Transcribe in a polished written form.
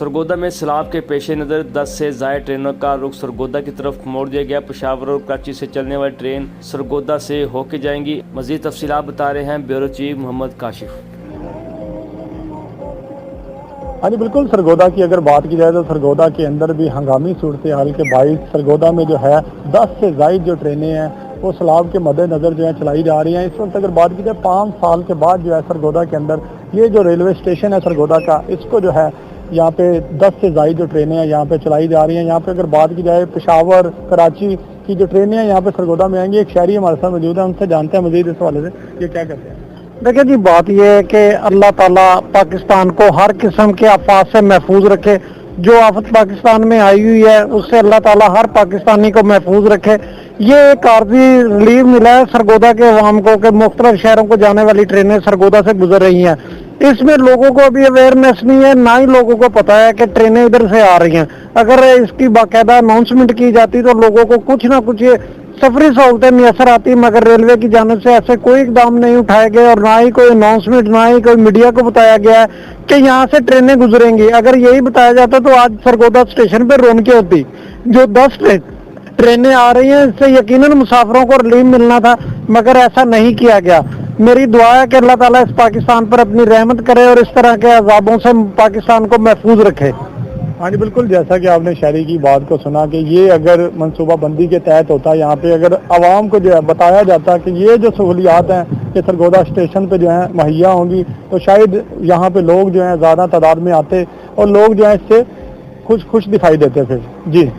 सरगोदा में सैलाब के पेश नज़र 10 से ज़ायद ट्रेनों का रुख सरगोदा की तरफ मोड़ दिया गया। पेशावर और कराची से चलने वाली ट्रेन सरगोदा से होकर जाएंगी। मज़ीद तफसीलात बता रहे हैं ब्यूरो चीफ मोहम्मद काशिफ। हाँ जी बिल्कुल, सरगोदा की अगर बात की जाए तो सरगोदा के अंदर भी हंगामी सूरत हाल के बाइस सरगोदा में जो है 10 से ज़ायद जो ट्रेनें हैं वो सैलाब के मद्देनज़र जो है चलाई जा रही हैं। इस वक्त अगर बात की जाए 5 साल के बाद जो है सरगोदा के अंदर ये जो रेलवे स्टेशन है सरगोदा का, इसको जो है यहाँ पे 10 से ज़ायद जो ट्रेनें हैं यहाँ पे चलाई जा रही हैं। यहाँ पे अगर बात की जाए पेशावर कराची की जो ट्रेनें हैं यहाँ पे सरगोदा में आएंगी। एक शहरी हमारे साथ मौजूद है, उनसे जानते हैं मज़ीद इस हवाले से ये क्या कहते हैं। देखिए जी, बात यह है कि अल्लाह ताला पाकिस्तान को हर किस्म के आफात से महफूज रखे। जो आफत पाकिस्तान में आई हुई है उससे अल्लाह ताला हर पाकिस्तानी को महफूज रखे। ये एक आर्जी रिलीफ मिला है सरगोदा के अवाम को कि मुख्तलिफ शहरों को जाने वाली ट्रेनें सरगोदा से गुजर रही हैं। इसमें लोगों को अभी अवेयरनेस नहीं है, ना ही लोगों को पता है कि ट्रेनें इधर से आ रही हैं। अगर इसकी बाकायदा अनाउंसमेंट की जाती तो लोगों को कुछ ना कुछ सफरी सहूलतें मैसर आती, मगर रेलवे की जानिब से ऐसे कोई इकदाम नहीं उठाए गए और ना ही कोई अनाउंसमेंट, ना ही कोई मीडिया को बताया गया है कि यहाँ से ट्रेनें गुजरेंगी। अगर यही बताया जाता तो आज सरगोदा स्टेशन पर रौनकें होती। जो 10 ट्रेनें आ रही हैं इससे यकीनन मुसाफिरों को रिलीफ मिलना था, मगर ऐसा नहीं किया गया। मेरी दुआ है कि अल्लाह ताला इस पाकिस्तान पर अपनी रहमत करे और इस तरह के अजाबों से पाकिस्तान को महफूज रखे। हाँ जी बिल्कुल, जैसा कि आपने शहरी की बात को सुना कि ये अगर मनसूबा बंदी के तहत होता, यहाँ पे अगर आवाम को जो है बताया जाता कि ये जो सहूलियात हैं कि सरगोदा स्टेशन पे जो है मुहैया होंगी, तो शायद यहाँ पे लोग जो हैं ज़्यादा तादाद में आते और लोग जो है इससे खुश दिखाई देते फिर। जी।